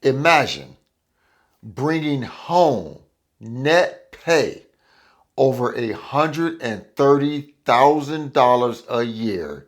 Imagine bringing home net pay over $130,000 a year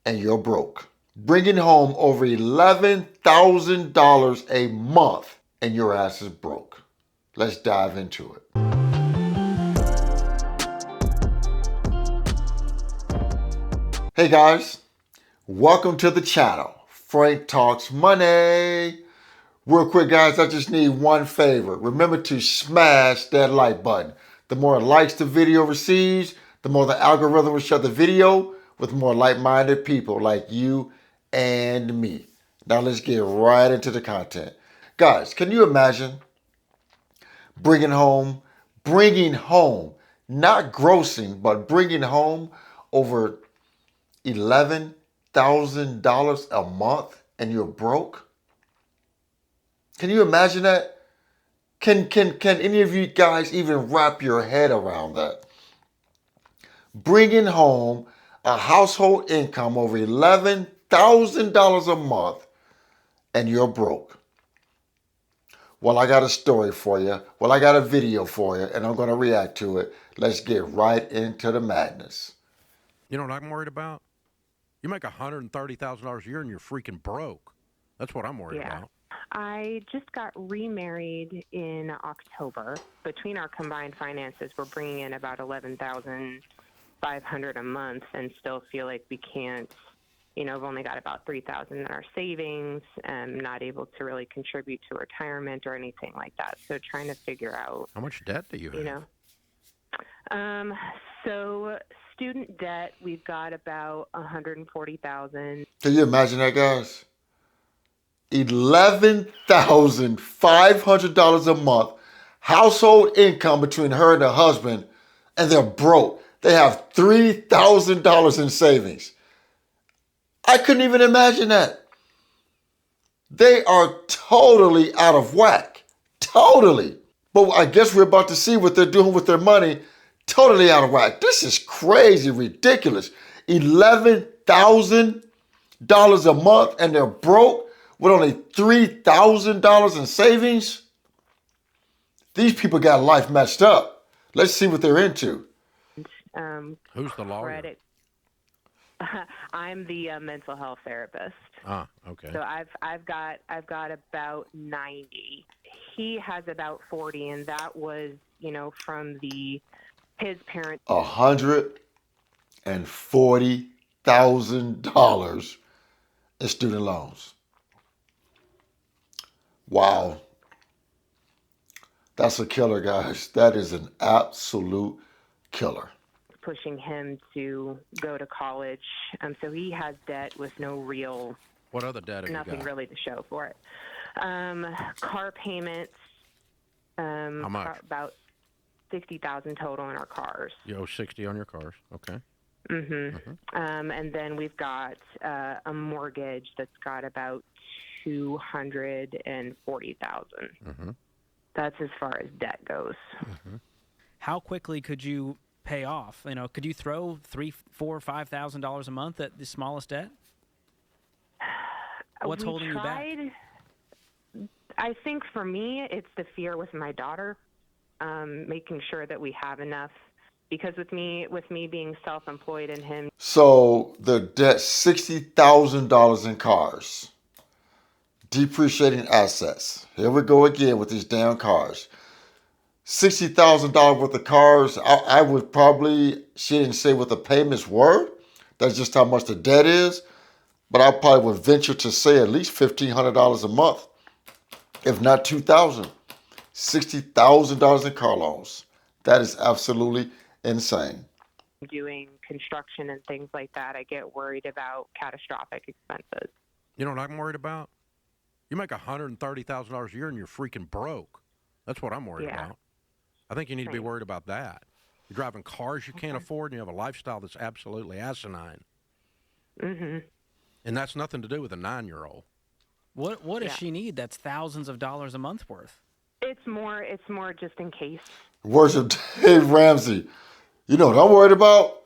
and you're broke. Bringing home over $11,000 a month and your ass is broke. Let's dive into it. Hey guys, welcome to the channel. Frank Talks Money. Real quick guys, I just need one favor. Remember to smash that like button. The more likes the video receives, the more the algorithm will share the video with more like-minded people like you and me. Now let's get right into the content. Guys, can you imagine bringing home, not grossing, but bringing home over $11,000 a month and you're broke? Can you imagine that? Can any of you guys even wrap your head around that? Bringing home a household income over $11,000 a month and you're broke. Well, I got a story for you. Well, I got a video for you and I'm going to react to it. Let's get right into the madness. You know what I'm worried about? You make $130,000 a year and you're freaking broke. That's what I'm worried about. I just got remarried in October. Between our combined finances, we're bringing in about $11,500 a month, and still feel like we can't. You know, I've only got about $3,000 in our savings, and not able to really contribute to retirement or anything like that. So trying to figure out how much debt do you have? So student debt, we've got about $140,000. Can you imagine that, guys? $11,500 a month household income between her and her husband, and they're broke. They have $3,000 in savings. I couldn't even imagine that. They are totally out of whack. Totally. But I guess we're about to see what they're doing with their money. Totally out of whack. This is crazy, ridiculous. $11,000 a month and they're broke with only $3,000 in savings? These people got life messed up. Let's see what they're into. Who's the lawyer? I'm the mental health therapist. Ah, okay. So I've got about 90. He has about 40, and that was, from his parents. $140,000 in student loans. Wow. That's a killer, guys. That is an absolute killer. Pushing him to go to college. So he has debt with no real... What other debt have you got? Nothing really to show for it. Car payments. How much? About $60,000 total in our cars. You owe $60,000 on your cars. Okay. And then we've got a mortgage that's got about $240,000. That's as far as debt goes. How quickly could you pay off? Could you throw $3,000, $4,000, $5,000 a month at the smallest debt? What's holding you back? I think for me, it's the fear with my daughter, making sure that we have enough. Because with me being self-employed and him. So the debt, $60,000 in cars. Depreciating assets. Here we go again with these damn cars. $60,000 worth of cars. I would probably, she didn't say what the payments were. That's just how much the debt is. But I probably would venture to say at least $1,500 a month, if not $2,000. $60,000 in car loans. That is absolutely insane. Doing construction and things like that, I get worried about catastrophic expenses. You know what I'm worried about? You make $130,000 a year and you're freaking broke. That's what I'm worried about. I think you need to be worried about that. You're driving cars you can't afford and you have a lifestyle that's absolutely asinine. And that's nothing to do with a 9-year-old. What does she need that's thousands of dollars a month worth? It's more just in case. Worship Dave Ramsey. You know what I'm worried about?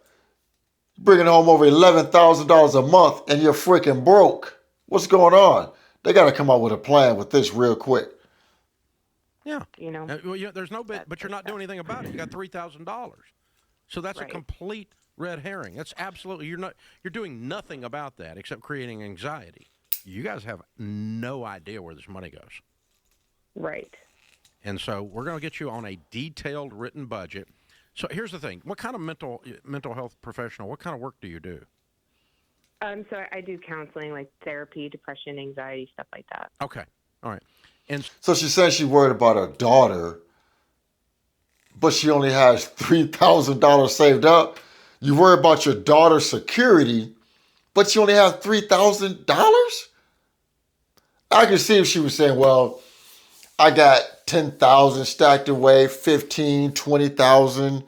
Bringing home over $11,000 a month and you're freaking broke. What's going on? They got to come up with a plan with this real quick. Yeah. You know, Well, there's no bit, but you're not doing anything about it. You got $3,000. So that's a Right. complete red herring. That's absolutely you're doing nothing about that except creating anxiety. You guys have no idea where this money goes. right. And so we're going to get you on a detailed written budget. So here's the thing. What kind of mental health professional, what kind of work do you do? So I do counseling, like therapy, depression, anxiety, stuff like that. Okay. All right. And So she says she's worried about her daughter, but she only has $3,000 saved up. You worry about your daughter's security, but you only have $3,000? I could see if she was saying, well, I got 10,000 stacked away, 15, 20,000.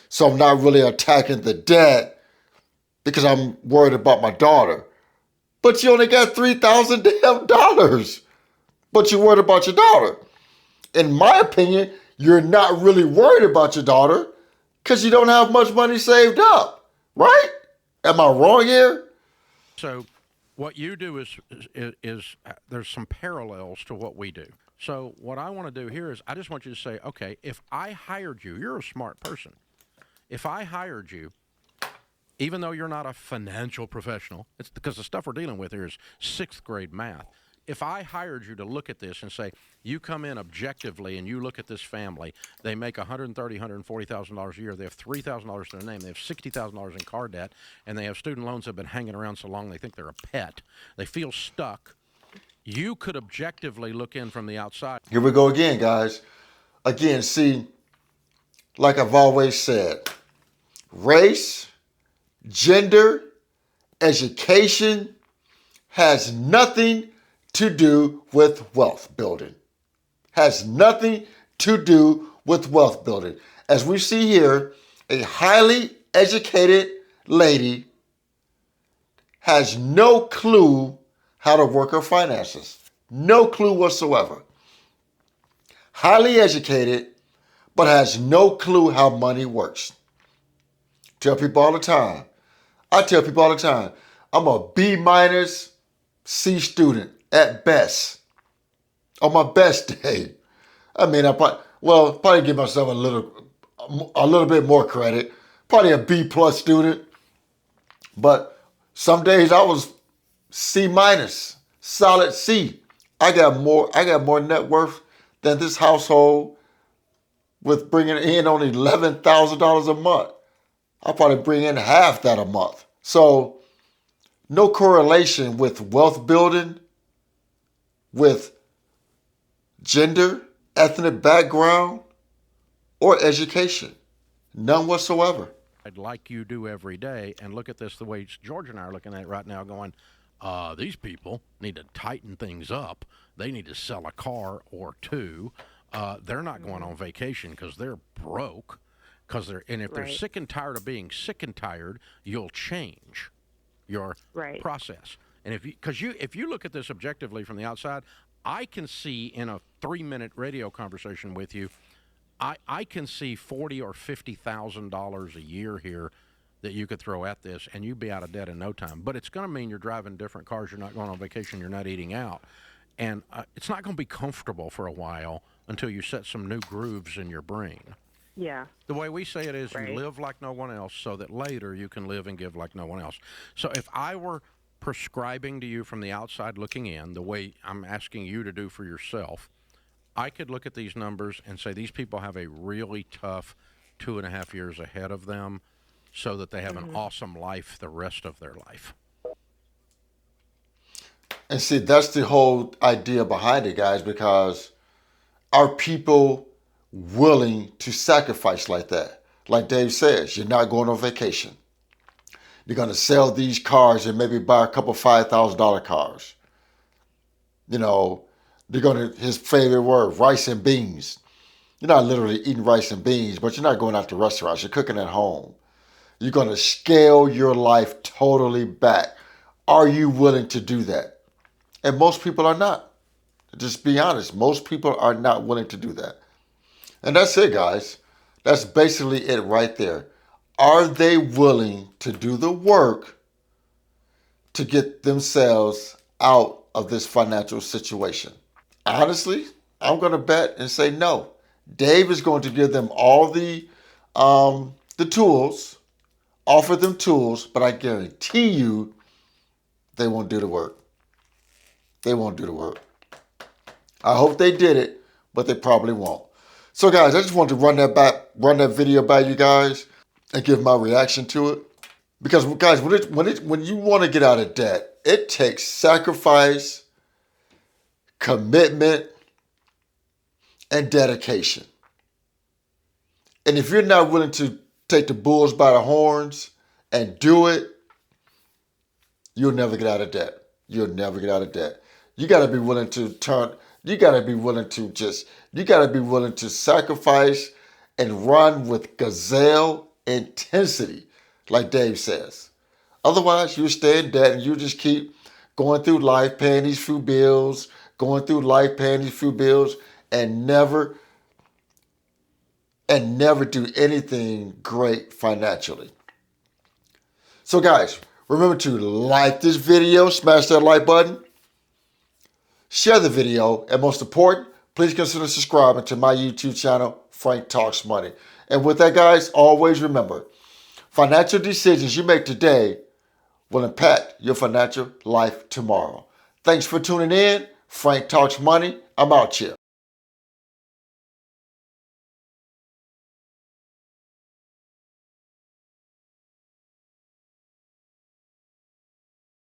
So I'm not really attacking the debt because I'm worried about my daughter. But you only got $3,000 damn dollars. But you're worried about your daughter. In my opinion, you're not really worried about your daughter because you don't have much money saved up, right? Am I wrong here? so what you do is there's some parallels to what we do. So what I want to do here is I just want you to say, okay, if I hired you, you're a smart person. If I hired you, even though you're not a financial professional, it's because the stuff we're dealing with here is 6th grade math. If I hired you to look at this and say, you come in objectively and you look at this family, they make $130,000, $140,000 a year, they have $3,000 to their name, they have $60,000 in car debt, and they have student loans that have been hanging around so long they think they're a pet. They feel stuck. You could objectively look in from the outside. Here we go again, guys. Again, see, like I've always said, race, gender, education has nothing to do with wealth building. Has nothing to do with wealth building. As we see here, a highly educated lady has no clue how to work her finances. No clue whatsoever. Highly educated, but has no clue how money works. Tell people all the time. I tell people all the time, I'm a B minus C student at best. On my best day. I mean, probably give myself a little bit more credit. Probably a B plus student. But some days I was C minus, solid C. I got more net worth than this household with bringing in only $11,000 a month. I'll probably bring in half that a month. So no correlation with wealth building, with gender, ethnic background, or education. None whatsoever. Like you do every day, and look at this the way George and I are looking at it right now going, these people need to tighten things up. They need to sell a car or two. They're not going on vacation because they're broke. And if they're Right. sick and tired of being sick and tired, you'll change your Right. process. And if you look at this objectively from the outside, I can see in a 3-minute radio conversation with you, I can see $40,000 or $50,000 a year here that you could throw at this, and you'd be out of debt in no time. But it's going to mean you're driving different cars, you're not going on vacation, you're not eating out, and it's not going to be comfortable for a while until you set some new grooves in your brain. Yeah. The way we say it is Right. you live like no one else so that later you can live and give like no one else. So if I were prescribing to you from the outside looking in, the way I'm asking you to do for yourself, I could look at these numbers and say these people have a really tough 2.5 years ahead of them so that they have an awesome life the rest of their life. And see, that's the whole idea behind it, guys, because are people willing to sacrifice like that? Like Dave says, you're not going on vacation. You're going to sell these cars and maybe buy a couple $5,000 cars. You know, they're going to, his favorite word, rice and beans. You're not literally eating rice and beans, but you're not going out to restaurants. You're cooking at home. You're going to scale your life totally back. Are you willing to do that? And most people are not. Just be honest. Most people are not willing to do that. And that's it, guys. That's basically it right there. Are they willing to do the work to get themselves out of this financial situation? Honestly, I'm going to bet and say no. Dave is going to give them all the tools, offer them tools, but I guarantee you they won't do the work. They won't do the work. I hope they did it, but they probably won't. So guys, I just wanted to run that video by you guys and give my reaction to it. Because guys, when you want to get out of debt, it takes sacrifice, commitment, and dedication. And if you're not willing to take the bulls by the horns and do it, you'll never get out of debt. You'll never get out of debt. You got to be willing to you got to be willing to sacrifice and run with gazelle intensity, like Dave says. Otherwise, you stay in debt and you just keep going through life, paying these few bills, and never do anything great financially. So guys, remember to like this video, smash that like button, share the video, and most important, please consider subscribing to my YouTube channel, Frank Talks Money. And with that, guys, always remember, financial decisions you make today will impact your financial life tomorrow. Thanks for tuning in. Frank Talks Money. I'm out here.